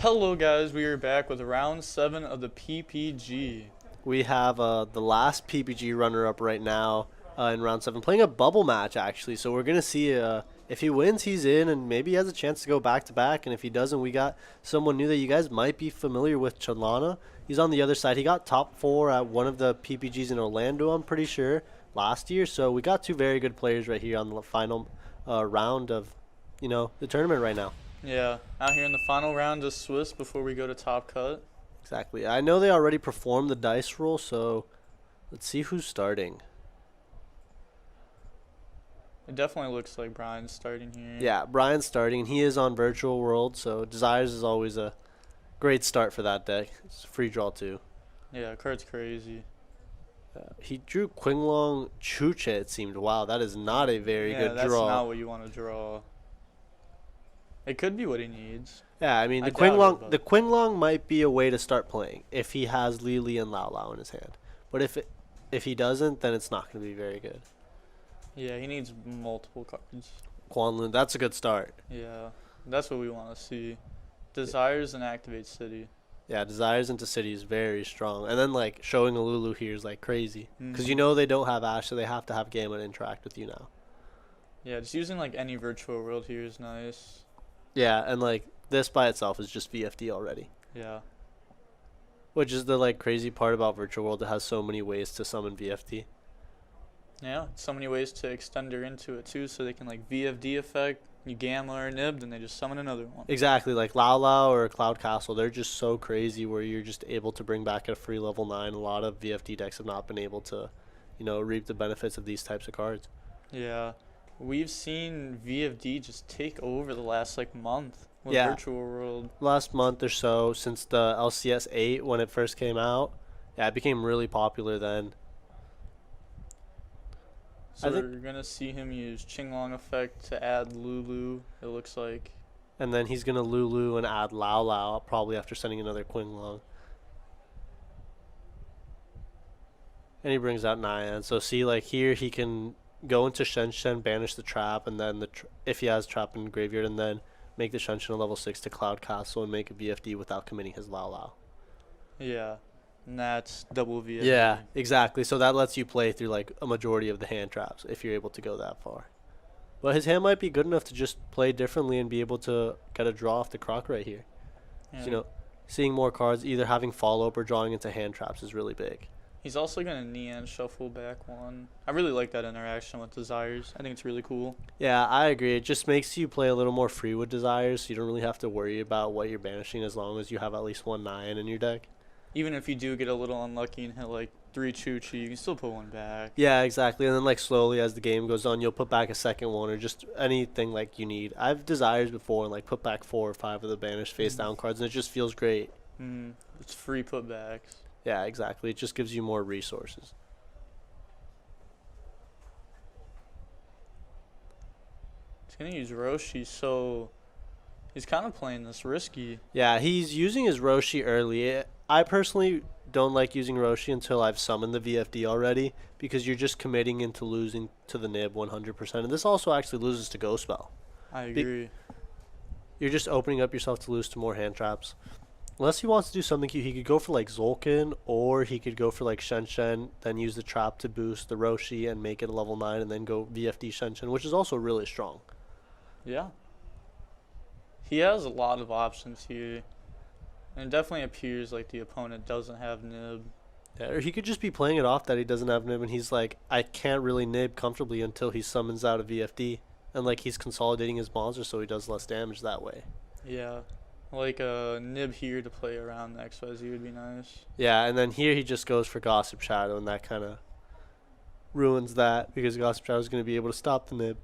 Hello guys, we are back with round 7 of the PPG. We have the last PPG runner-up right now in round 7, playing a bubble match actually. So we're gonna see if he wins, he's in, and maybe he has a chance to go back to back. And if he doesn't, we got someone new that you guys might be familiar with, Chalana. He's on the other side. He got top 4 at one of the PPGs in Orlando, I'm pretty sure, last year. So we got two very good players right here on the final round of, the tournament right now. Yeah, out here in the final round of Swiss before we go to Top Cut. Exactly. I know they already performed the dice roll, so let's see who's starting. It definitely looks like Brian's starting here. Yeah, Brian's starting, and he is on Virtual World, so Desires is always a great start for that deck. It's a free draw, too. Yeah, card's crazy. He drew Qinglong Chuche, it seemed. Wow, that is not a very good that's draw. not what you want to draw. It could be what he needs. Yeah, I mean, I doubt it, The Qinglong might be a way to start playing if he has Lili and Lao Lao in his hand. But if he doesn't, then it's not going to be very good. Yeah, he needs multiple cards. Quanlun, that's a good start. Yeah, that's what we want to see. Desires and Activate City. Yeah, Desires into City is very strong. And then, showing a Lulu here is, crazy. Because they don't have Ash, so they have to have Gamma to interact with you now. Yeah, just using, any Virtual World here is nice. Yeah, and, this by itself is just VFD already. Yeah. Which is the, crazy part about Virtual World. It has so many ways to summon VFD. Yeah, so many ways to extend her into it, too, so they can, VFD effect, you Gamma or Nib, then they just summon another one. Exactly, like Lao Lao or Cloud Castle, they're just so crazy where you're just able to bring back a free level 9. A lot of VFD decks have not been able to, reap the benefits of these types of cards. Yeah. We've seen VFD just take over the last month with Yeah. Virtual World. Last month or so, since the LCS 8 when it first came out, yeah, it became really popular then. So we're gonna see him use Qinglong effect to add Lulu, it looks like. And then he's gonna Lulu and add Lao Lao probably after sending another Qinglong. And he brings out Nyan. So see, here he can go into Shen, banish the trap, and then if he has trap in the graveyard, and then make the Shen a level 6 to Cloud Castle and make a VFD without committing his Lao Lao. Yeah, and that's double VFD. Yeah, exactly. So that lets you play through a majority of the hand traps if you're able to go that far. But his hand might be good enough to just play differently and be able to get a draw off the croc right here. Yeah. So, seeing more cards, either having follow-up or drawing into hand traps is really big. He's also going to Nian shuffle back one. I really like that interaction with Desires. I think it's really cool. Yeah, I agree. It just makes you play a little more free with Desires, so you don't really have to worry about what you're banishing as long as you have at least one Nyan in your deck. Even if you do get a little unlucky and hit 3 Chuchi, you can still put one back. Yeah, exactly. And then slowly as the game goes on, you'll put back a second one or just anything you need. I've Desires before and put back 4 or 5 of the banished face down cards, and it just feels great. It's free putbacks. Yeah, exactly. It just gives you more resources. He's going to use Roshi, so he's kind of playing this risky. Yeah, he's using his Roshi early. I personally don't like using Roshi until I've summoned the VFD already, because you're just committing into losing to the Nib 100%. And this also actually loses to Ghost Spell. I agree. You're just opening up yourself to lose to more hand traps. Unless he wants to do something cute, he could go for Zolkin, or he could go for Shen, then use the trap to boost the Roshi and make it a level 9, and then go VFD Shen, which is also really strong. Yeah. He has a lot of options here. And it definitely appears like the opponent doesn't have Nib. Yeah, or he could just be playing it off that he doesn't have Nib, and he's I can't really Nib comfortably until he summons out a VFD. And he's consolidating his monster so he does less damage that way. Yeah. A Nib here to play around the XYZ would be nice. Yeah, and then here he just goes for Gossip Shadow, and that kind of ruins that, because Gossip Shadow is going to be able to stop the Nib.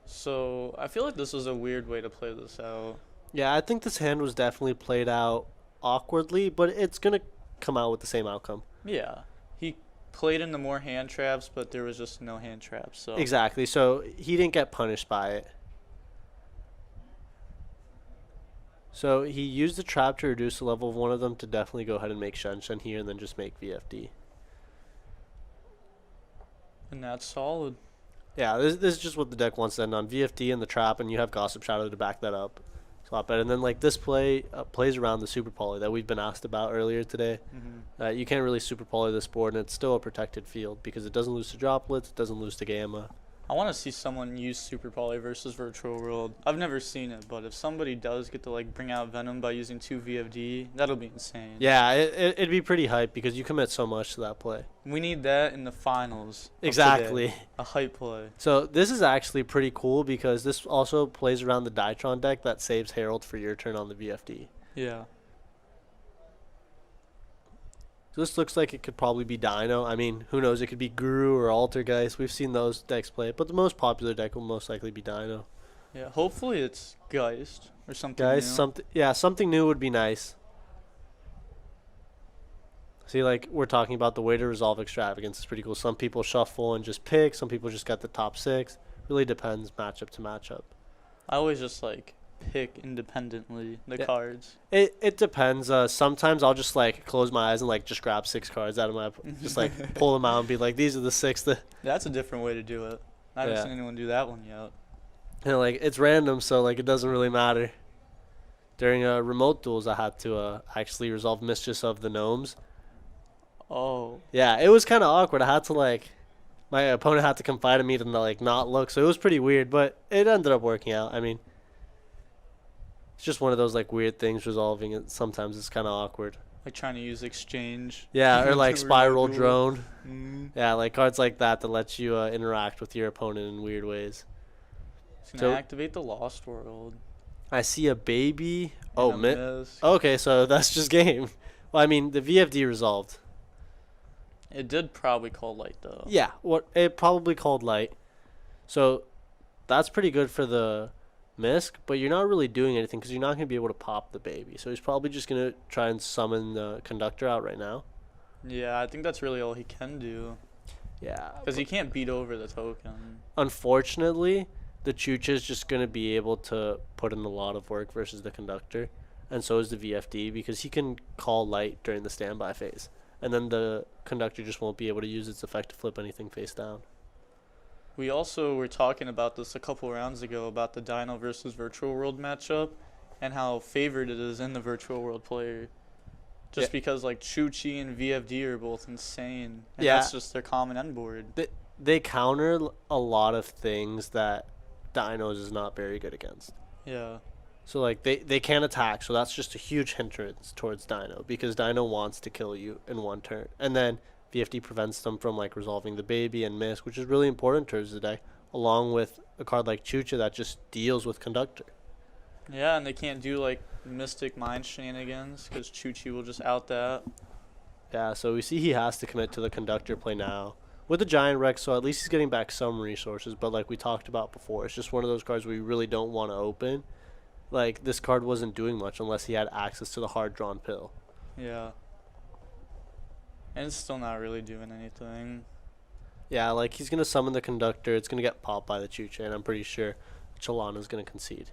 So, I feel like this was a weird way to play this out. Yeah, I think this hand was definitely played out awkwardly, but it's going to come out with the same outcome. Yeah. He played into more hand traps, but there was just no hand traps. So Exactly, so he didn't get punished by it. So he used the trap to reduce the level of one of them to definitely go ahead and make Shen here and then just make VFD. And that's solid. Yeah, this is just what the deck wants to end on. VFD and the trap, and you have Gossip Shadow to back that up. It's a lot better. And then like this play plays around the Super Poly that we've been asked about earlier today. You can't really Super Poly this board, and it's still a protected field because it doesn't lose to droplets, it doesn't lose to gamma. I want to see someone use Super Poly versus Virtual World. I've never seen it, but if somebody does get to like bring out Venom by using 2 VFD, that'll be insane. Yeah, it'd be pretty hype because you commit so much to that play. We need that in the finals. Exactly. A hype play. So this is actually pretty cool because this also plays around the Dytron deck that saves Herald for your turn on the VFD. Yeah. So this looks like it could probably be Dino. I mean, who knows? It could be Guru or Altergeist. We've seen those decks play, but the most popular deck will most likely be Dino. Yeah, hopefully it's Geist or something new. Something new would be nice. See, like, we're talking about the way to resolve Extravagance. It's pretty cool. Some people shuffle and just pick. Some people just got the top 6. Really depends matchup to matchup. I always just, like, pick independently the cards. It depends. Sometimes I'll just, like, close my eyes and, like, just grab 6 cards out of my... just, like, pull them out and be like, these are the 6 that... That's a different way to do it. I haven't seen anyone do that one yet. And, like, it's random, so, like, it doesn't really matter. During remote duels, I had to actually resolve Mistress of the Gnomes. Oh. Yeah, it was kind of awkward. I had to, like, my opponent had to confide in me to, like, not look. So it was pretty weird, but it ended up working out. I mean, it's just one of those, like, weird things resolving it. Sometimes it's kind of awkward. Like trying to use Exchange. Yeah, or, like, Spiral Drone. Mm. Yeah, like, cards like that let you interact with your opponent in weird ways. It's going to activate the Lost World. I see a baby. Oh, miss. Okay, so that's just game. Well, I mean, the VFD resolved. It did probably call light, though. Yeah, it probably called light. So that's pretty good for the Misk, but you're not really doing anything because you're not going to be able to pop the baby. So he's probably just going to try and summon the Conductor out right now. Yeah, I think that's really all he can do. Yeah. Because he can't beat over the token. Unfortunately, the Chucha is just going to be able to put in a lot of work versus the Conductor. And so is the VFD because he can call light during the standby phase. And then the Conductor just won't be able to use its effect to flip anything face down. We also were talking about this a couple rounds ago about the Dino versus Virtual World matchup and how favored it is in the Virtual World player. Just because like Chuchi and VFD are both insane. And that's just their common end board. They counter a lot of things that Dinos is not very good against. Yeah. So, like, they can't attack, so that's just a huge hindrance towards Dino, because Dino wants to kill you in one turn. And then VFD prevents them from, like, resolving the baby and Misk, which is really important towards the deck, along with a card like Chucha that just deals with Conductor. Yeah, and they can't do, like, Mystic Mind shenanigans, because Chuchi will just out that. Yeah, so we see he has to commit to the Conductor play now. With the Giant Rex, so at least he's getting back some resources, but like we talked about before, it's just one of those cards we really don't want to open. Like, this card wasn't doing much unless he had access to the hard-drawn pill. Yeah. And it's still not really doing anything. Yeah, like, he's going to summon the Conductor. It's going to get popped by the Chucha, and I'm pretty sure Chalana's going to concede.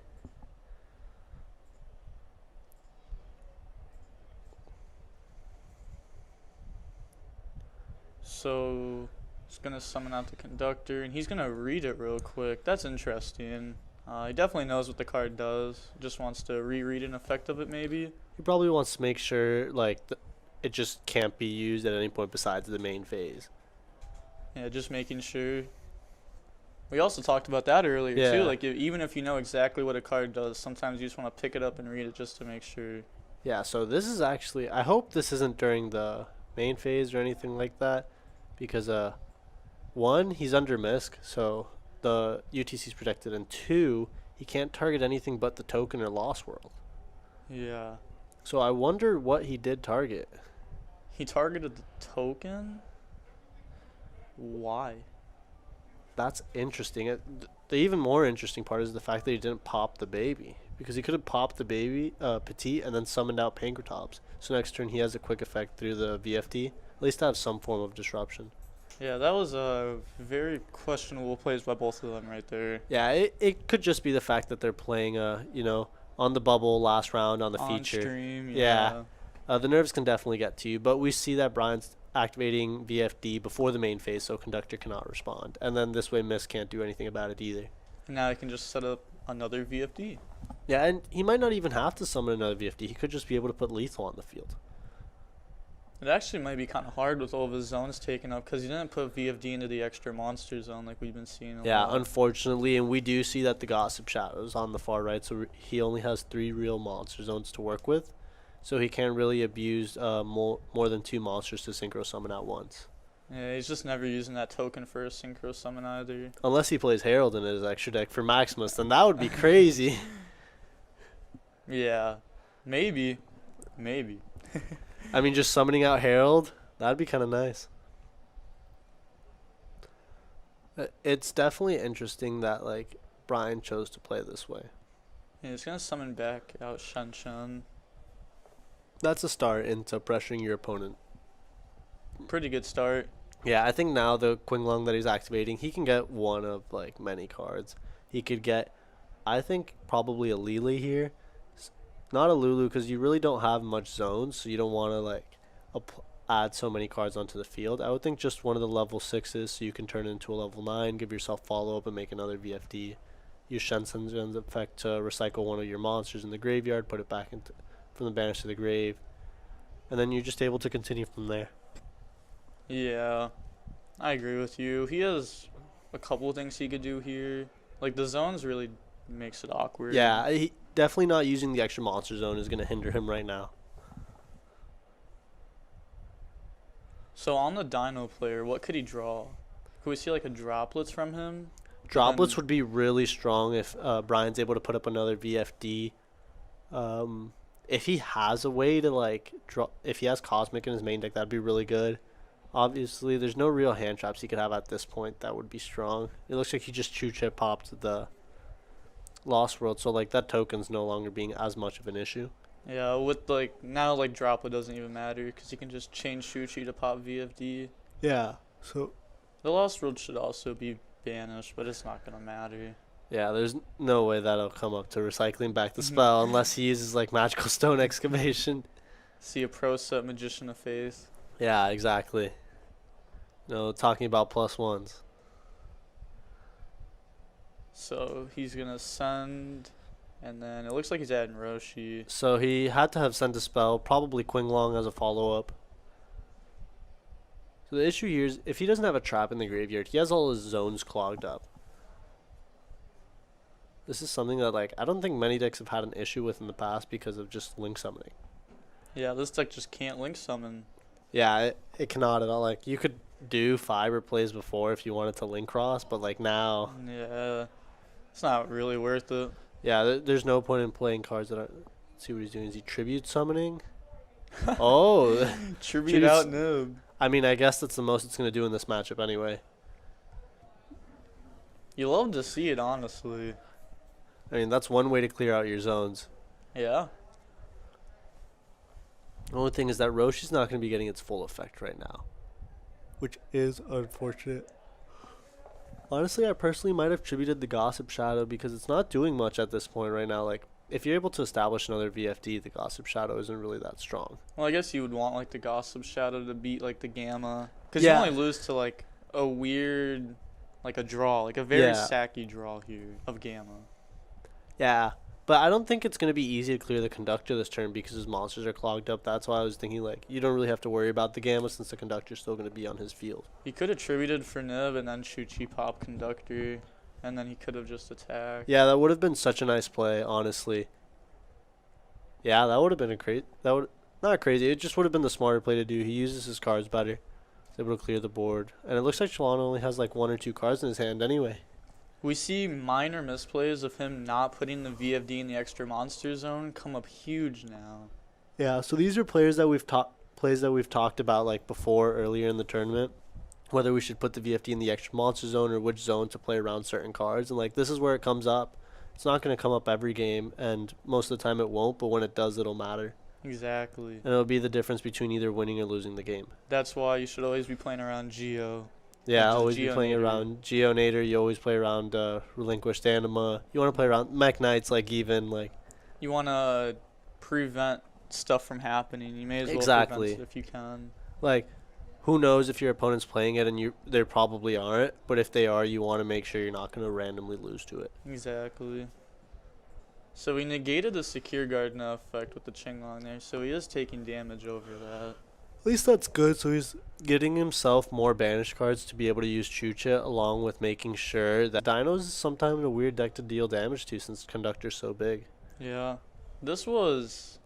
So, he's going to summon out the Conductor, and he's going to read it real quick. That's interesting. He definitely knows what the card does. Just wants to reread an effect of it, maybe. He probably wants to make sure, like, it just can't be used at any point besides the main phase. Yeah, just making sure. We also talked about that earlier, too. Like, even if you know exactly what a card does, sometimes you just want to pick it up and read it just to make sure. Yeah, so this is actually... I hope this isn't during the main phase or anything like that. Because, 1, he's under Misk, so... the UTC is protected, and 2, he can't target anything but the token or Lost World. Yeah. So I wonder what he did target. He targeted the token? Why? That's interesting. The even more interesting part is the fact that he didn't pop the baby. Because he could have popped the baby, Petite, and then summoned out Pankratops. So next turn he has a quick effect through the VFD. At least have some form of disruption. Yeah, that was a very questionable plays by both of them right there. Yeah, it could just be the fact that they're playing, you know, on the bubble last round on the feature. On stream, yeah. The nerves can definitely get to you, but we see that Brian's activating VFD before the main phase, so Conductor cannot respond. And then this way, Mist can't do anything about it either. Now I can just set up another VFD. Yeah, and he might not even have to summon another VFD. He could just be able to put Lethal on the field. It actually might be kind of hard with all of his zones taken up because he didn't put VFD into the extra monster zone like we've been seeing a lot. Unfortunately, and we do see that the Gossip Shadow is on the far right, so he only has 3 real monster zones to work with. So he can't really abuse more than 2 monsters to synchro summon at once. Yeah, he's just never using that token for a synchro summon either. Unless he plays Herald in his extra deck for Maximus, then that would be crazy. Yeah, maybe. I mean, just summoning out Herald, that'd be kind of nice. It's definitely interesting that, like, Brian chose to play this way. Yeah, he's going to summon back out Shen Shen. That's a start into pressuring your opponent. Pretty good start. Yeah, I think now the Qinglong that he's activating, he can get one of, like, many cards. He could get, I think, probably a Lili here. Not a Lulu, because you really don't have much zones, so you don't want to, like, add so many cards onto the field. I would think just one of the level 6s, so you can turn it into a level 9, give yourself follow-up, and make another VFD. Use Shensen's effect to recycle one of your monsters in the graveyard, put it back into from the banish to the grave, and then you're just able to continue from there. Yeah, I agree with you. He has a couple of things he could do here. Like, the zones really makes it awkward. Yeah, he definitely not using the extra monster zone is going to hinder him right now. So on the Dino player, what could he draw? Could we see like a droplets from him? Droplets would be really strong if Brian's able to put up another VFD. If he has a way to, like, if he has Cosmic in his main deck, that'd be really good. Obviously, there's no real hand traps he could have at this point that would be strong. It looks like he just chip popped the Lost World, so, like, that token's no longer being as much of an issue. Yeah, with, like, now, like, droplet doesn't even matter because you can just change Shuchi to pop VFD. Yeah, so The Lost World should also be banished, but it's not going to matter. yeah, there's no way that'll come up to recycling back the spell unless he uses, like, Magical Stone Excavation. See a pro set Magician of Faith. Yeah, exactly. Talking about +1s. So he's going to send, and then it looks like he's adding Roshi. So he had to have sent a spell, probably Qinglong as a follow-up. So the issue here is if he doesn't have a trap in the graveyard, he has all his zones clogged up. This is something that, like, I don't think many decks have had an issue with in the past because of just link summoning. Yeah, this deck just can't link summon. Yeah, it cannot at all. Like, you could do fiber plays before if you wanted to link cross, but, like, now, Yeah, it's not really worth it. yeah, there's no point in playing cards that are. Let's see what he's doing. Is he tribute summoning? Oh, Tribute out noob. I mean, I guess that's the most it's going to do in this matchup anyway. You love to see it, honestly. I mean, that's one way to clear out your zones. Yeah. The only thing is that Roshi's not going to be getting its full effect right now, which is unfortunate. Honestly, I personally might have tributed the Gossip Shadow because it's not doing much at this point right now. Like, if you're able to establish another VFD, the Gossip Shadow isn't really that strong. Well, I guess you would want, like, the Gossip Shadow to beat, like, the Gamma. Because Yeah. you only lose to, like, a weird, like, a draw. Like, a very Yeah. sacky draw here of Gamma. Yeah, but I don't think it's going to be easy to clear the Conductor this turn because his monsters are clogged up. That's why I was thinking, like, you don't really have to worry about the Gamma since the Conductor's still going to be on his field. He could have tributed for Nib and then Shuchi pop Conductor. And then he could have just attacked. Yeah, that would have been such a nice play, honestly. Yeah, that would have been not crazy. It just would have been the smarter play to do. He uses his cards better. He's able to clear the board. And it looks like Shalana only has like 1 or 2 cards in his hand anyway. We see minor misplays of him not putting the VFD in the extra monster zone come up huge now. Yeah, so these are plays that we've talked about like before earlier in the tournament. Whether we should put the VFD in the extra monster zone or which zone to play around certain cards. And like this is where it comes up. It's not going to come up every game, and most of the time it won't, but when it does, it'll matter. Exactly. And it'll be the difference between either winning or losing the game. That's why you should always be playing around YuGiOh. Yeah, Like always be playing around YuGiOh Nader. You always play around Relinquished Anima. You want to play around Mech Knights, like even like. You want to prevent stuff from happening. You may as well Exactly. prevent it if you can. Like, Who knows if your opponent's playing it and they probably aren't, but if they are, you want to make sure you're not going to randomly lose to it. Exactly. So we negated the secure guard now effect with the Qinglong there, so he is taking damage over that. At least that's good. So he's getting himself more banish cards to be able to use Chucha, along with making sure that Dinos is sometimes a weird deck to deal damage to since Conductor's so big. Yeah. This was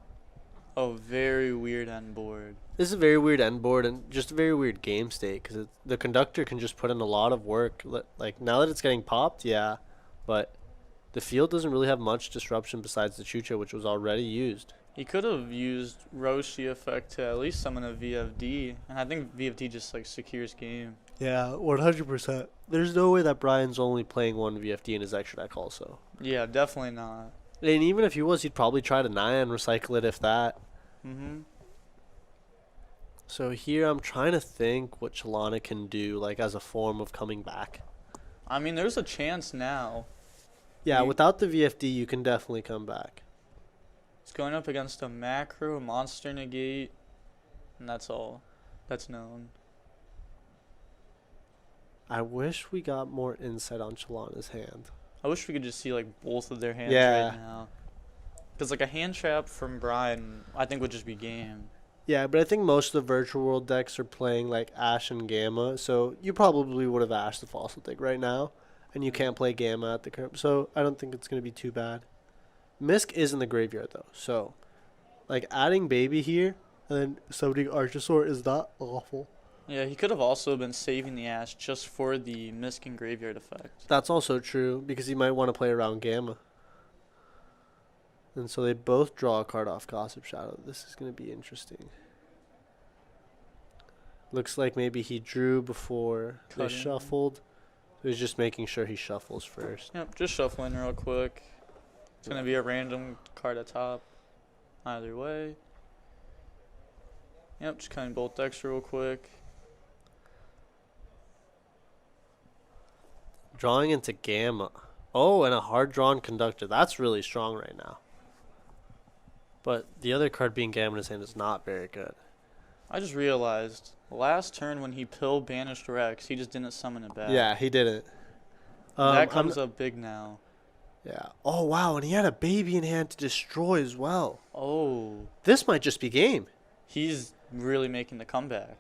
a very weird end board. This is a very weird end board and just a very weird game state because the Conductor can just put in a lot of work. Like, now that it's getting popped, yeah, but the field doesn't really have much disruption besides the Chucha, which was already used. He could have used Roshi effect to at least summon a VFD, and I think VFD just like secures game. Yeah, 100%. There's no way that Brian's only playing one VFD in his extra deck also. Yeah, definitely not. And even if he was, he'd probably try to Naya and recycle it if that. So here I'm trying to think what Chalana can do, like, as a form of coming back. I mean, there's a chance now. Yeah, without the VFD, you can definitely come back. It's going up against a macro, monster negate, and that's all. That's known. I wish we got more insight on Chalana's hand. I wish we could just see, like, both of their hands right now. Because, like, a hand trap from Brian, I think, would just be game. Yeah, but I think most of the Virtual World decks are playing, like, Ash and Gamma, so you probably would have Ash the Fossil deck right now, and you can't play Gamma at the current, so I don't think it's going to be too bad. Misk is in the graveyard, though, so, like, adding Baby here and then summoning Archosaur is not awful. Yeah, he could have also been saving the Ash just for the Misk and Graveyard effect. That's also true, because he might want to play around Gamma. And so they both draw a card off Gossip Shadow. This is going to be interesting. Looks like maybe he drew before they shuffled. So he's just making sure he shuffles first. Yep, just shuffling real quick. It's going to be a random card at top. Either way. Yep, just cutting both decks real quick. Drawing into Gamma. Oh, and a hard-drawn Conductor. That's really strong right now. But the other card being Gamma in his hand is not very good. I just realized, last turn when he pill banished Rex, he just didn't summon it back. Yeah, he didn't. That comes up big now. Yeah. Oh, wow, and he had a Baby in hand to destroy as well. Oh. This might just be game. He's really making the comeback.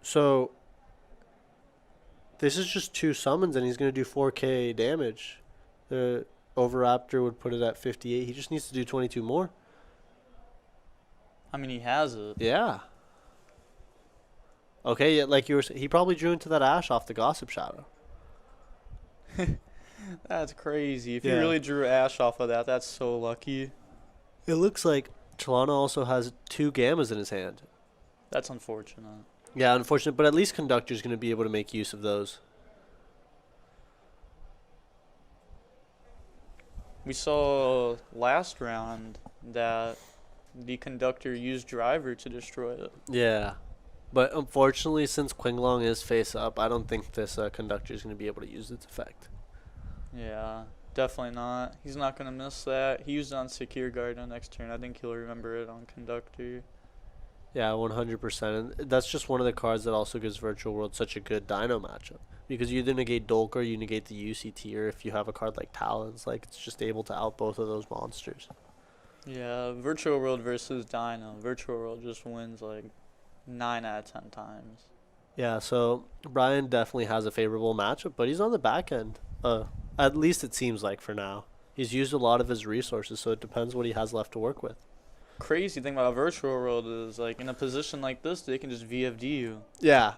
So, this is just 2 summons, and he's going to do 4k damage. The Overraptor would put it at 58. He just needs to do 22 more. I mean, he has it. Yeah. Okay, yeah, like you were saying, he probably drew into that Ash off the Gossip Shadow. That's crazy. If he really drew Ash off of that, that's so lucky. It looks like Chalana also has 2 Gammas in his hand. That's unfortunate. Yeah, unfortunate, but at least Conductor's going to be able to make use of those. We saw last round that the Conductor used Driver to destroy it. Yeah. But unfortunately, since Qinglong is face up, I don't think this Conductor is going to be able to use its effect. Yeah, definitely not. He's not going to miss that. He used it on Secure Guard on next turn. I think he'll remember it on Conductor. Yeah, 100%. And that's just one of the cards that also gives Virtual World such a good Dino matchup. Because you either negate Dolk or you negate the UCT, or if you have a card like Talons, like, it's just able to out both of those monsters. Yeah, Virtual World versus Dino. Virtual World just wins like 9 out of 10 times. Yeah, so Brian definitely has a favorable matchup, but he's on the back end. At least it seems like for now. He's used a lot of his resources, so it depends what he has left to work with. Crazy thing about Virtual World is, like, in a position like this, they can just VFD you. Yeah.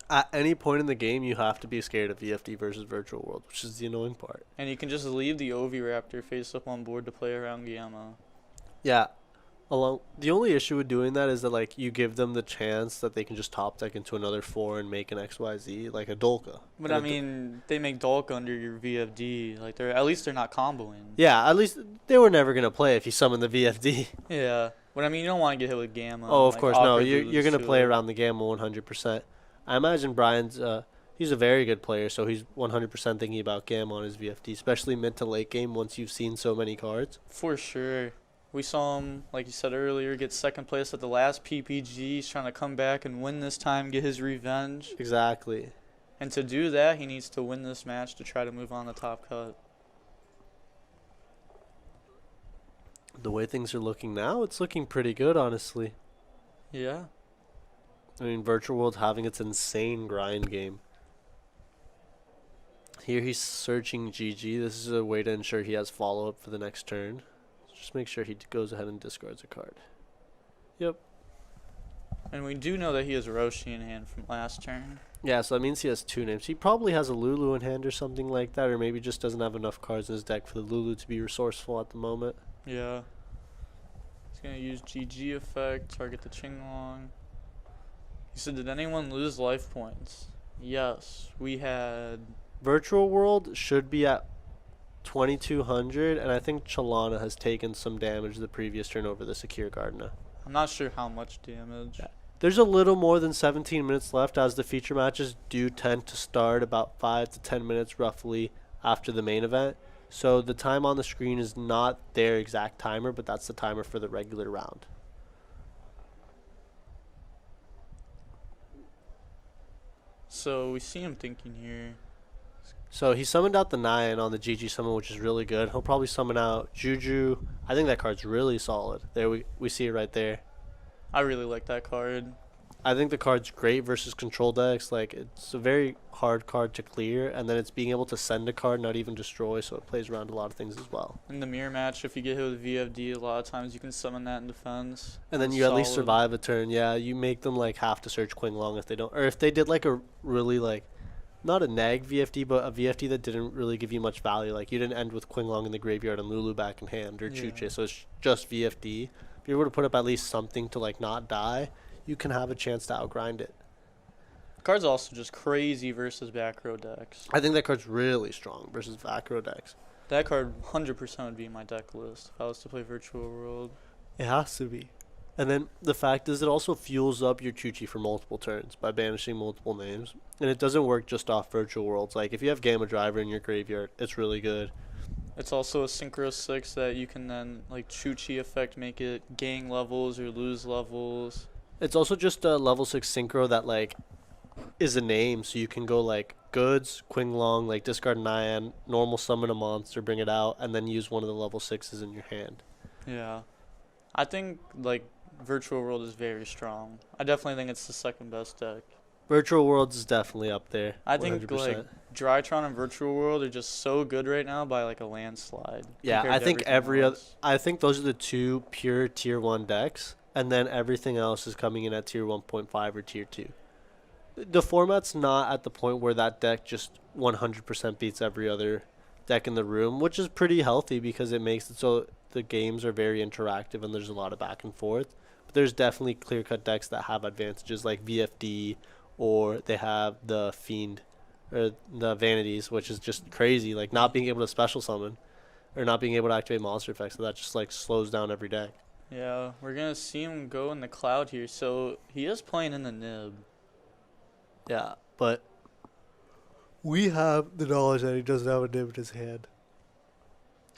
At any point in the game, you have to be scared of VFD versus Virtual World, which is the annoying part. And you can just leave the Oviraptor face up on board to play around Gamma. Yeah. The only issue with doing that is that, like, you give them the chance that they can just top deck into another 4 and make an XYZ, like a Dolka. But I mean, they make Dolk under your VFD. Like, at least they're not comboing. Yeah, at least they were never gonna play if you summon the VFD. Yeah, but I mean, you don't want to get hit with Gamma. Oh, of like, course, no. You're gonna play around the Gamma 100%. I imagine Brian's he's a very good player, so he's 100% thinking about Gamma on his VFD, especially mid to late game once you've seen so many cards. For sure. We saw him, like you said earlier, get second place at the last PPG. He's trying to come back and win this time, get his revenge. Exactly. And to do that, he needs to win this match to try to move on the top cut. The way things are looking now, it's looking pretty good, honestly. Yeah. I mean, Virtual World's having its insane grind game. Here he's searching GG. This is a way to ensure he has follow-up for the next turn. Just make sure he goes ahead and discards a card. Yep. And we do know that he has Roshi in hand from last turn. Yeah, so that means he has two names. He probably has a Lulu in hand or something like that, or maybe just doesn't have enough cards in his deck for the Lulu to be resourceful at the moment. Yeah. He's going to use GG effect, target the Qinglong. He said, did anyone lose life points? Yes, we had... Virtual World should be at 2200, and I think Chalana has taken some damage the previous turn over the Secure Gardener. I'm not sure how much damage. Yeah. There's a little more than 17 minutes left, as the feature matches do tend to start about 5 to 10 minutes roughly after the main event. So the time on the screen is not their exact timer, but that's the timer for the regular round. So we see him thinking here. So he summoned out the 9 on the GG summon, which is really good. He'll probably summon out Juju. I think that card's really solid. There we see it right there. I really like that card. I think the card's great versus control decks. Like, it's a very hard card to clear, and then it's being able to send a card, not even destroy, so it plays around a lot of things as well. In the mirror match, if you get hit with VFD, a lot of times you can summon that in defense. And then you at least survive a turn. Yeah, you make them like have to search Qinglong if they don't, or if they did like a really like, not a nag VFD, but a VFD that didn't really give you much value. Like, you didn't end with Qinglong in the graveyard and Lulu back in hand, or Chuche, so it's just VFD. If you were to put up at least something to like not die, you can have a chance to outgrind it. The card's also just crazy versus back row decks. I think that card's really strong versus back row decks. That card 100% would be in my deck list if I was to play Virtual World. It has to be. And then the fact is it also fuels up your Chuchi for multiple turns by banishing multiple names. And it doesn't work just off Virtual Worlds. Like, if you have Gamma Driver in your graveyard, it's really good. It's also a Synchro 6 that you can then, like, Chuchi effect, make it gain levels or lose levels. It's also just a level 6 Synchro that, like, is a name. So you can go, like, Goods, Qinglong, like, discard Nyan, normal summon a monster, bring it out, and then use one of the level 6s in your hand. Yeah. I think, like, Virtual World is very strong. I definitely think it's the second best deck. Virtual Worlds is definitely up there. I think 100%. like Drytron and Virtual World are just so good right now by like a landslide. Yeah, I think I think those are the two pure tier 1 decks, and then everything else is coming in at tier 1.5 or tier 2. The format's not at the point where that deck just 100% beats every other deck in the room, which is pretty healthy because it makes it so the games are very interactive and there's a lot of back and forth. But there's definitely clear-cut decks that have advantages like VFD, or they have the Fiend, or the Vanities, which is just crazy. Like, not being able to special summon, or not being able to activate monster effects, so that just, like, slows down every deck. Yeah, we're going to see him go in the cloud here. So, he is playing in the nib. Yeah, but we have the knowledge that he doesn't have a nib in his hand.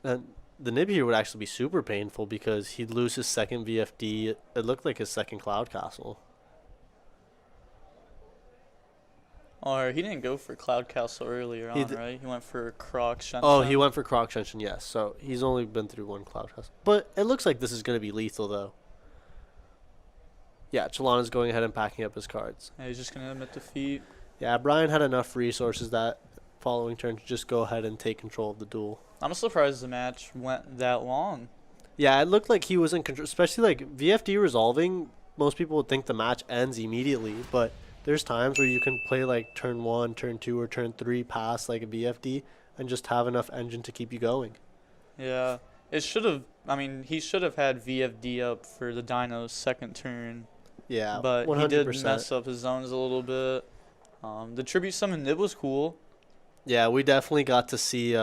And the nib here would actually be super painful because he'd lose his second VFD. It looked like his second Cloud Castle. Or he didn't go for Cloud Castle earlier on, right? He went for Croc Shenshin. Oh, he went for Croc Shenshin, yes. So he's only been through one Cloud Castle. But it looks like this is going to be lethal, though. Yeah, Chalana's going ahead and packing up his cards. Yeah, he's just going to admit defeat. Yeah, Brian had enough resources that following turn to just go ahead and take control of the duel. I'm surprised the match went that long. Yeah, it looked like he was in control, especially like VFD resolving. Most people would think the match ends immediately, but there's times where you can play like turn 1, turn 2, or turn 3 past like a VFD and just have enough engine to keep you going. Yeah, it should have. I mean, he should have had VFD up for the Dinos' second turn. Yeah, but 100%. He did mess up his zones a little bit. The tribute summon Nib was cool. Yeah, we definitely got to see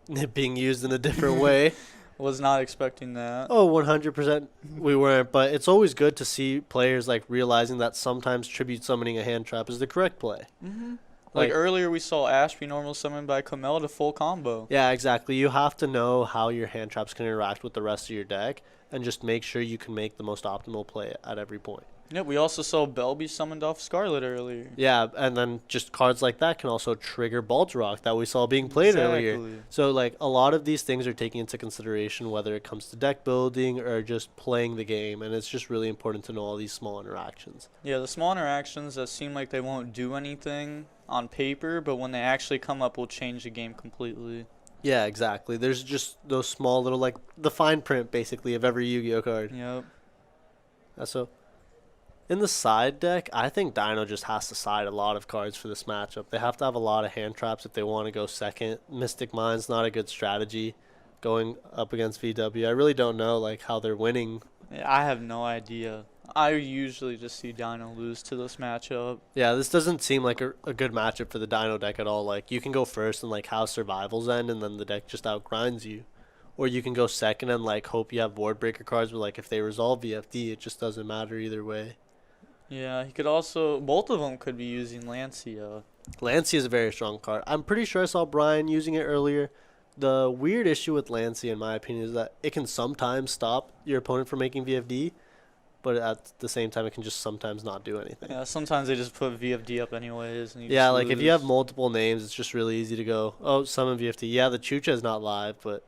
Nib being used in a different way. Was not expecting that. Oh, 100% we weren't, but it's always good to see players like realizing that sometimes tribute summoning a hand trap is the correct play. Mm-hmm. Like earlier, we saw Ash be normal summoned by Camel to full combo. Yeah, exactly. You have to know how your hand traps can interact with the rest of your deck, and just make sure you can make the most optimal play at every point. Yeah, we also saw Bell be summoned off Scarlet earlier. Yeah, and then just cards like that can also trigger Baltrock that we saw being played earlier. So like a lot of these things are taken into consideration whether it comes to deck building or just playing the game, and it's just really important to know all these small interactions. Yeah, the small interactions that seem like they won't do anything on paper, but when they actually come up will change the game completely. Yeah, exactly. There's just those small little, like, the fine print, basically, of every Yu-Gi-Oh card. Yep. So, in the side deck, I think Dino just has to side a lot of cards for this matchup. They have to have a lot of hand traps if they want to go second. Mystic Mind's not a good strategy going up against VW. I really don't know, like, how they're winning. Yeah, I have no idea. I usually just see Dino lose to this matchup. Yeah, this doesn't seem like a good matchup for the Dino deck at all. Like, you can go first and, like, how survivals end, and then the deck just outgrinds you. Or you can go second and, like, hope you have board breaker cards, but, like, if they resolve VFD, it just doesn't matter either way. Yeah, he could also... Both of them could be using Lancia. Lancia is a very strong card. I'm pretty sure I saw Brian using it earlier. The weird issue with Lancia, in my opinion, is that it can sometimes stop your opponent from making VFD, but at the same time, it can just sometimes not do anything. Yeah, sometimes they just put VFD up anyways. And yeah, like if you have multiple names, it's just really easy to go, oh, summon VFD. Yeah, the Chucha is not live, but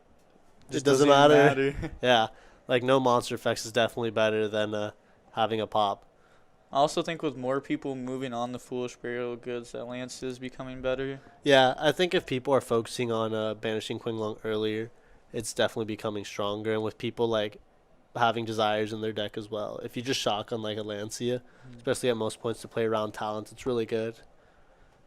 it doesn't matter. Yeah, like no monster effects is definitely better than having a pop. I also think with more people moving on the Foolish Burial Goods, that Lancia is becoming better. Yeah, I think if people are focusing on banishing Qinglong earlier, it's definitely becoming stronger. And with people like having Desires in their deck as well, if you just shotgun like a Lancia, especially at most points to play around Talents, it's really good.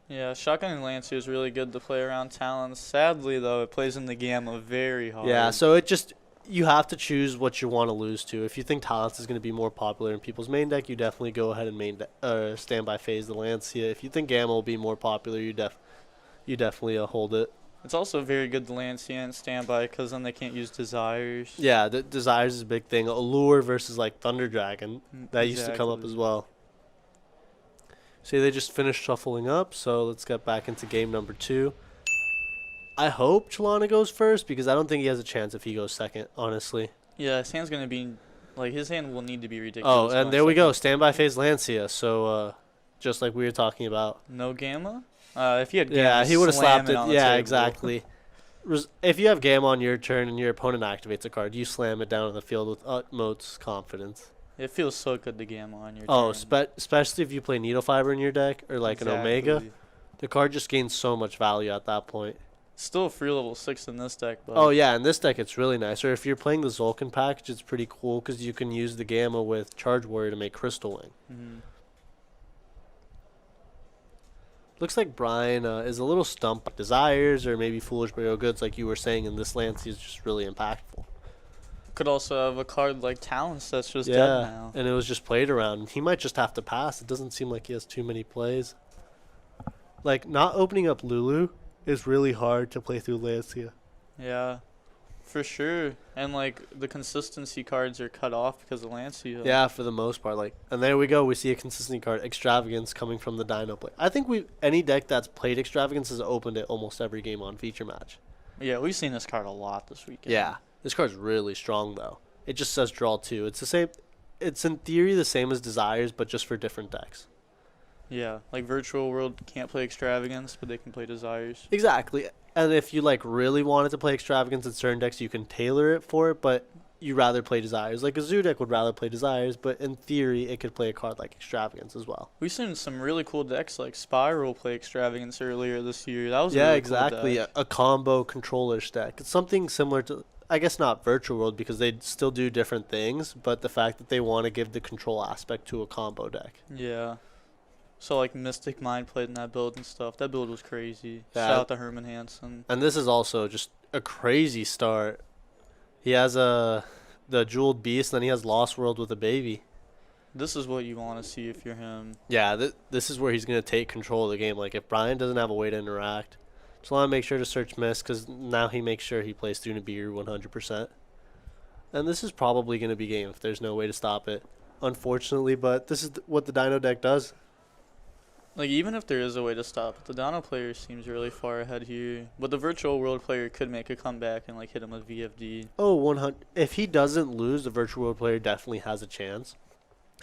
Yeah, shotgunning Lancia is really good to play around Talents. Sadly, though, it plays in the Gamma very hard. Yeah, so it just... You have to choose what you want to lose to. If you think Talents is going to be more popular in people's main deck, you definitely go ahead and standby phase the Lancia. If you think Gamma will be more popular, you definitely hold it. It's also very good to Lancia and standby because then they can't use Desires. Yeah, the Desires is a big thing. Allure versus like Thunder Dragon, that used to come up as well. See, they just finished shuffling up, so let's get back into game number 2. I hope Chalana goes first because I don't think he has a chance if he goes second, honestly. Yeah, his hand's going to be... Like, his hand will need to be ridiculous. Oh, and there we go. Standby phase Lancia. So, just like we were talking about. No Gamma? If he had Gamma, yeah, he would have slapped it. Yeah, table. Exactly. If you have Gamma on your turn and your opponent activates a card, you slam it down on the field with utmost confidence. It feels so good to Gamma on your turn. Oh, especially if you play Needle Fiber in your deck or like an Omega. The card just gains so much value at that point. Still free level 6 in this deck. But oh, yeah, in this deck it's really nice. Or if you're playing the Zulkin package, it's pretty cool because you can use the Gamma with Charge Warrior to make Crystal Wing. Looks like Brian is a little stumped by Desires or maybe Foolish Burial Goods like you were saying, and this Lancia is just really impactful. Could also have a card like Talents that's just dead now. And it was just played around. He might just have to pass. It doesn't seem like he has too many plays. Like, not opening up Lulu is really hard to play through Lancia. Yeah, for sure. And, like, the consistency cards are cut off because of Lancia. Yeah, for the most part. Like, and there we go. We see a consistency card, Extravagance, coming from the Dino play. I think any deck that's played Extravagance has opened it almost every game on Feature Match. Yeah, we've seen this card a lot this weekend. Yeah, this card's really strong, though. It just says draw 2. It's the same. It's in theory the same as Desires, but just for different decks. Yeah, like Virtual World can't play Extravagance, but they can play Desires. Exactly. And if you like really wanted to play Extravagance in certain decks, you can tailor it for it, but you rather play Desires. Like a Zoo deck would rather play Desires, but in theory, it could play a card like Extravagance as well. We've seen some really cool decks like Spiral play Extravagance earlier this year. That was yeah, a really exactly. Cool deck. A combo controllers deck. It's something similar to, I guess not Virtual World because they still do different things, but the fact that they want to give the control aspect to a combo deck. Yeah. So, like, Mystic Mind played in that build and stuff. That build was crazy. Yeah. Shout out to Herman Hansen. And this is also just a crazy start. He has the Jeweled Beast, and then he has Lost World with a baby. This is what you want to see if you're him. Yeah, this is where he's going to take control of the game. Like, if Brian doesn't have a way to interact, just want to make sure to search Miss, because now he makes sure he plays through Nibiru 100%. And this is probably going to be game if there's no way to stop it, unfortunately, but this is what the Dino deck does. Like, even if there is a way to stop it, the Dino player seems really far ahead here. But the virtual world player could make a comeback and, like, hit him with VFD. Oh, 100. If he doesn't lose, the virtual world player definitely has a chance.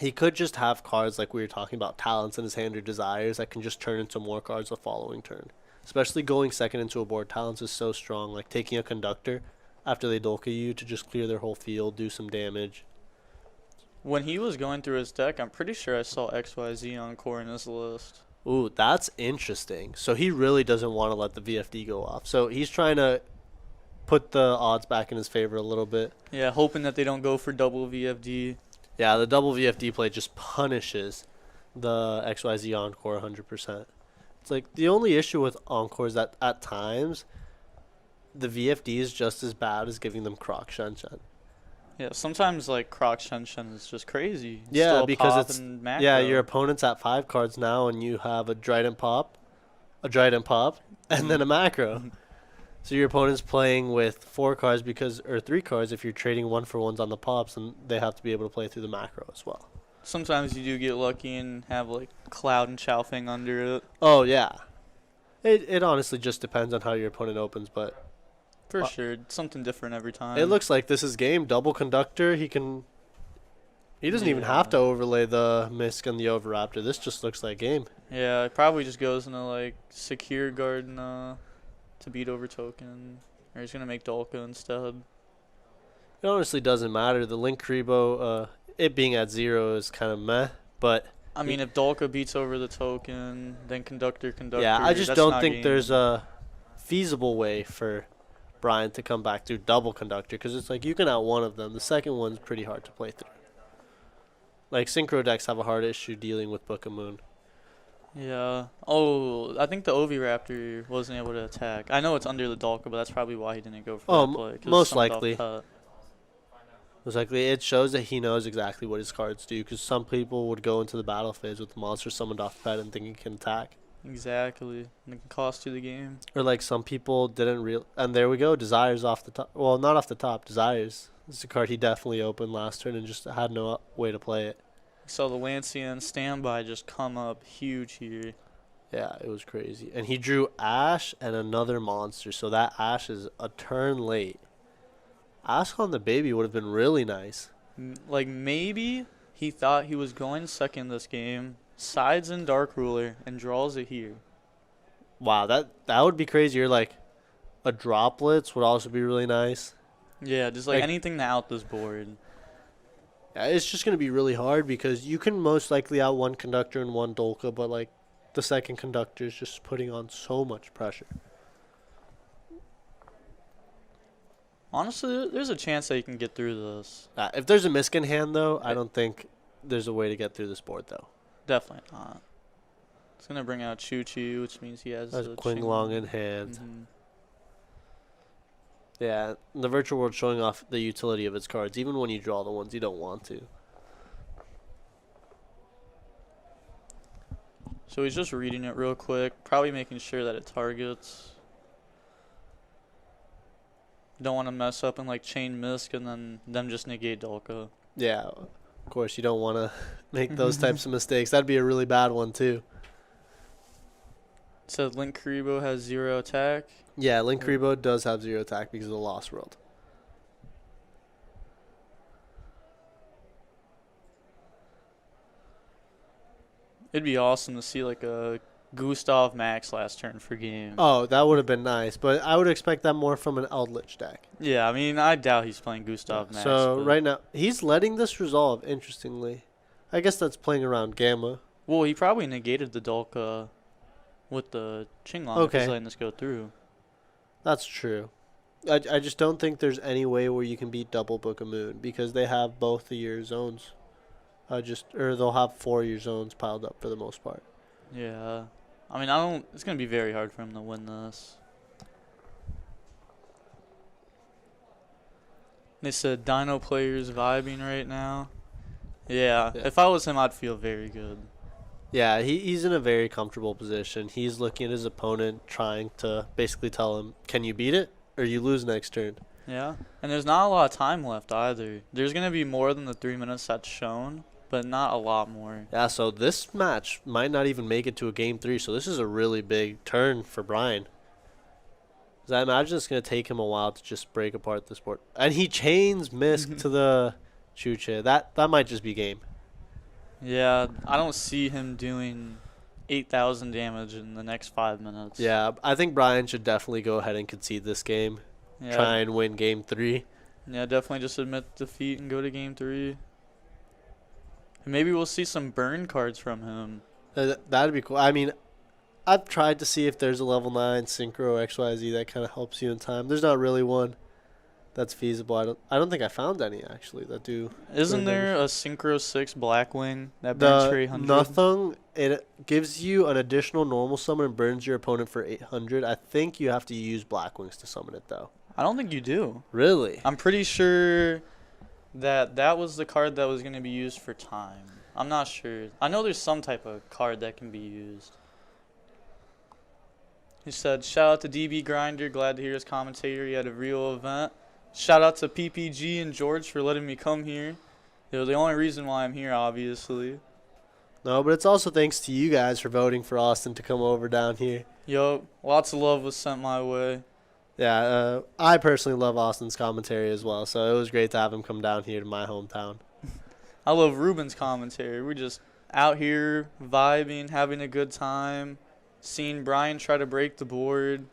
He could just have cards like we were talking about, talents in his hand or desires that can just turn into more cards the following turn. Especially going second into a board, talents is so strong. Like taking a conductor after they Dolka you to just clear their whole field, do some damage. When he was going through his deck, I'm pretty sure I saw XYZ Encore in his list. Ooh, that's interesting. So he really doesn't want to let the VFD go off. So he's trying to put the odds back in his favor a little bit. Yeah, hoping that they don't go for double VFD. Yeah, the double VFD play just punishes the XYZ Encore 100%. It's like the only issue with Encore is that at times the VFD is just as bad as giving them Croc Shen Shen. Yeah, sometimes like Croc Shen Shen is just crazy. Yeah, Still because pop it's and macro. yeah, your opponent's at 5 cards now, and you have a Trident Pop, and then a macro. So your opponent's playing with 4 cards or 3 cards if you're trading 1-for-1s on the pops, and they have to be able to play through the macro as well. Sometimes you do get lucky and have like Cloud and Chowfing under it. Oh yeah, it honestly just depends on how your opponent opens, but For sure, something different every time. it looks like this is game. Double conductor. He doesn't even have to overlay the Misk and the Overraptor. This just looks like game. Yeah, it probably just goes into like Secure Garden to beat over token. Or he's gonna make Dolka instead. It honestly doesn't matter. The Link Kribo, it being at 0 is kind of meh, but I mean, if Dolka beats over the token, then Conductor. yeah, I just don't think game. there's a feasible way for Brian to come back through double conductor, because it's like you can out one of them. The second one's pretty hard to play through. Like synchro decks have a hard issue dealing with Book of Moon. Yeah. Oh, I think the Oviraptor wasn't able to attack. I know it's under the Dolka, but that's probably why he didn't go for that play. 'Cause most something likely. got cut. Most likely, it shows that he knows exactly what his cards do, because some people would go into the battle phase with the monster summoned off pet and think he can attack. Exactly. And it can cost you the game. Or like some people didn't real, and there we go. Desires off the top. Well, not off the top. Desires. This is a card he definitely opened last turn and just had no way to play it. So the Lancian standby just come up huge here. Yeah, it was crazy. And he drew Ash and another monster, so that Ash is a turn late. Ash on the baby would have been really nice. Like maybe he thought he was going second this game, sides in Dark Ruler, and draws it here. Wow, that would be crazy. You're like, a Droplets would also be really nice. Yeah, just like anything to out this board. Yeah, it's just going to be really hard because you can most likely out one Conductor and one Dolka, but like the second Conductor is just putting on so much pressure. Honestly, there's a chance that you can get through this. If there's a Misk in hand, though, I don't think there's a way to get through this board, though. Definitely not. It's going to bring out Chu-Chi, which means he has a Qinglong in hand. Mm-hmm. Yeah, the virtual world showing off the utility of its cards, even when you draw the ones you don't want to. So he's just reading it real quick, probably making sure that it targets. Don't want to mess up and like chain Misk and then them just negate Dolka. Yeah, of course you don't want to make those types of mistakes. That'd be a really bad one too. So Link Kuriboh has 0 attack. Yeah, Link Kuriboh does have 0 attack because of the Lost World. It'd be awesome to see like a Gustav Max last turn for game. Oh, that would have been nice, but I would expect that more from an Eldritch deck. Yeah, I mean, I doubt he's playing Gustav Max. So right now, he's letting this resolve, interestingly. I guess that's playing around Gamma. Well, he probably negated the Dolka with the Qinglong if he's letting this go through. That's true. I just don't think there's any way where you can beat double Book of Moon because they have both of your zones. Or they'll have 4 of your zones piled up for the most part. Yeah. I mean, it's going to be very hard for him to win this. They said Dino players vibing right now. Yeah. If I was him, I'd feel very good. Yeah, he's in a very comfortable position. He's looking at his opponent, trying to basically tell him, can you beat it or you lose next turn? Yeah, and there's not a lot of time left either. There's going to be more than the 3 minutes that's shown, but not a lot more. Yeah, so this match might not even make it to a game 3, so this is a really big turn for Brian. 'Cause I imagine it's going to take him a while to just break apart this board. And he chains Misk to the Chuche. That might just be game. Yeah, I don't see him doing 8,000 damage in the next 5 minutes. Yeah, I think Brian should definitely go ahead and concede this game. Yeah. Try and win game 3. Yeah, definitely just admit defeat and go to game 3. And maybe we'll see some burn cards from him. That'd be cool. I mean, I've tried to see if there's a level 9 Synchro XYZ that kind of helps you in time. There's not really one that's feasible. I don't think I found any, actually, that do. Isn't there a Synchro 6 Blackwing that burns for 800? Nothing. It gives you an additional normal summon and burns your opponent for 800. I think you have to use Blackwings to summon it, though. I don't think you do. Really? I'm pretty sure that was the card that was going to be used for time. I'm not sure. I know there's some type of card that can be used. He said, shout out to DB Grinder. Glad to hear his commentary at a real event. Shout out to PPG and George for letting me come here. They're the only reason why I'm here, obviously. No, but it's also thanks to you guys for voting for Austin to come over down here. Yo, lots of love was sent my way. Yeah, I personally love Austin's commentary as well, so it was great to have him come down here to my hometown. I love Ruben's commentary. We're just out here vibing, having a good time, seeing Brian try to break the board.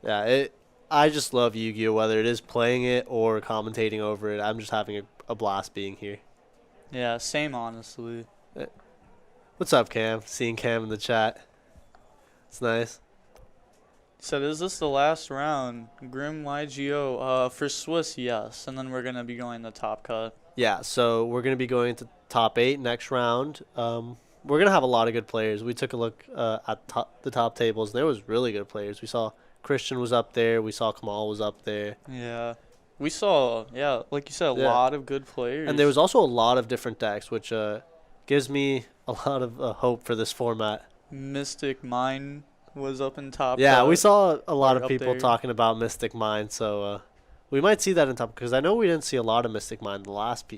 Yeah, I just love YuGiOh, whether it is playing it or commentating over it. I'm just having a blast being here. Yeah, same, honestly. What's up, Cam? Seeing Cam in the chat. It's nice. Said, is this the last round? Grim YuGiOh. For Swiss, yes. And then we're going to be going to top cut. Yeah, so we're going to be going to top 8 next round. We're going to have a lot of good players. We took a look at the top tables. There was really good players. We saw Christian was up there. We saw Kamal was up there. Yeah. We saw, like you said, a lot of good players. And there was also a lot of different decks, which gives me a lot of hope for this format. Mystic Mine was up in top. Yeah, we saw a lot of up people there. talking about Mystic Mine, so we might see that in top, because I know we didn't see a lot of Mystic Mine the last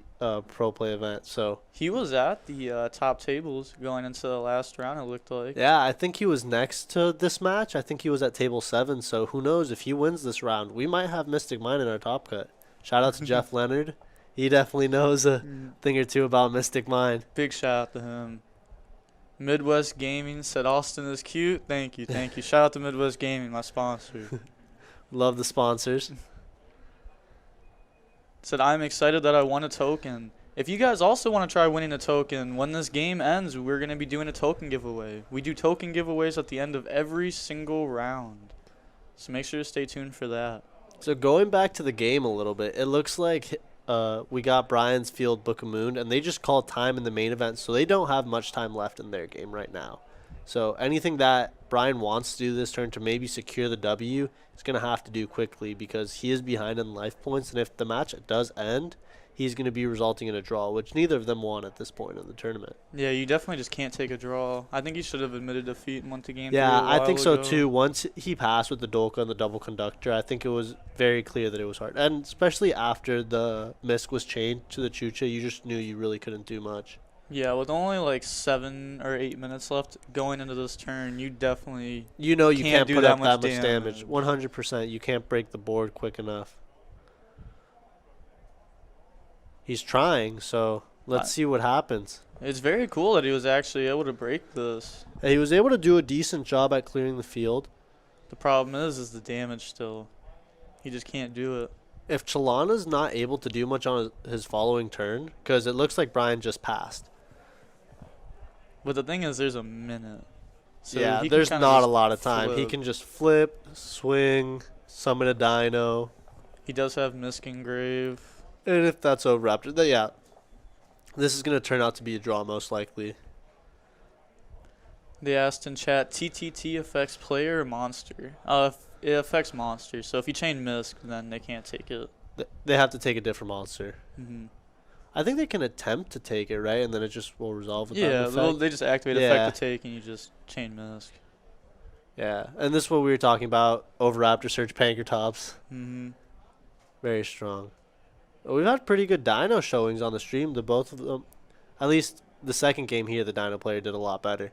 Pro Play event. So he was at the top tables going into the last round, it looked like. yeah, I think he was next to this match. I think he was at table 7, so who knows, if he wins this round, we might have Mystic Mine in our top cut. Shout out to Jeff Leonard. He definitely knows a thing or two about Mystic Mine. Big shout out to him. Midwest Gaming said Austin is cute. Thank you. Shout out to Midwest Gaming, my sponsor. Love the sponsors. Said, I'm excited that I won a token. If you guys also want to try winning a token, when this game ends, we're going to be doing a token giveaway. We do token giveaways at the end of every single round. So make sure to stay tuned for that. So going back to the game a little bit, it looks like we got Brian's Field Book of Moon, and they just called time in the main event, so they don't have much time left in their game right now. So anything that Brian wants to do this turn to maybe secure the W, he's going to have to do quickly, because he is behind in life points, and if the match does end, he's going to be resulting in a draw, which neither of them want at this point in the tournament. Yeah, you definitely just can't take a draw. I think he should have admitted defeat and went to game 3 Yeah, a I think while so ago. too. Once he passed with the Dolka and the double conductor, I think it was very clear that it was hard. And especially after the Misk was chained to the Chucha, you just knew you really couldn't do much. Yeah, with only like 7 or 8 minutes left going into this turn, you definitely You know you can't do put that up that much much damage. 100%. You can't break the board quick enough. He's trying, so let's see what happens. It's very cool that he was actually able to break this. He was able to do a decent job at clearing the field. The problem is the damage still. He just can't do it. If Chalana's not able to do much on his following turn, because it looks like Brian just passed. But the thing is, there's a minute. So Yeah, he can there's kinda not a just lot of time. He flip. can just flip, swing, summon a dino. He does have Misk Engrave. And if that's over Raptor, then yeah. This is going to turn out to be a draw most likely. They asked in chat, TTT affects player or monster? It affects monster. So if you chain Misk, then they can't take it. They have to take a different monster. Mm-hmm. I think they can attempt to take it, right? And then it just will resolve with that Yeah, effect. they just activate Yeah. effect to take, and you just chain Misk. Yeah, and this is what we were talking about over Raptor Search Pankertops. Mm-hmm. Very strong. We've had pretty good dino showings on the stream. The both of them. at least the second game here, the Dino player did a lot better.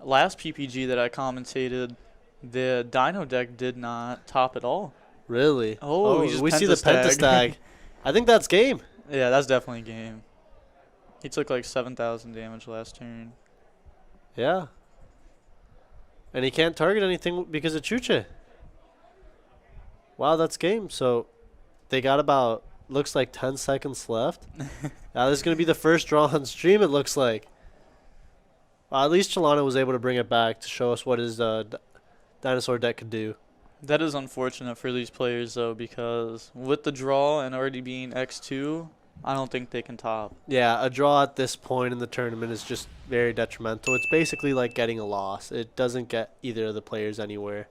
Last PPG that I commentated, the Dino deck did not top at all. Really? Oh, he just we see the pentastag. pentastag. I think that's game. Yeah, that's definitely game. He took like 7,000 damage last turn. Yeah. And he can't target anything because of Chuche. Wow, that's game. So they got about, looks like 10 seconds left. Now this is going to be the first draw on stream, it looks like. At least Chelano was able to bring it back to show us what his dinosaur deck could do. That is unfortunate for these players, though, because with the draw and already being X2, I don't think they can top. Yeah, a draw at this point in the tournament is just very detrimental. It's basically like getting a loss. It doesn't get either of the players anywhere.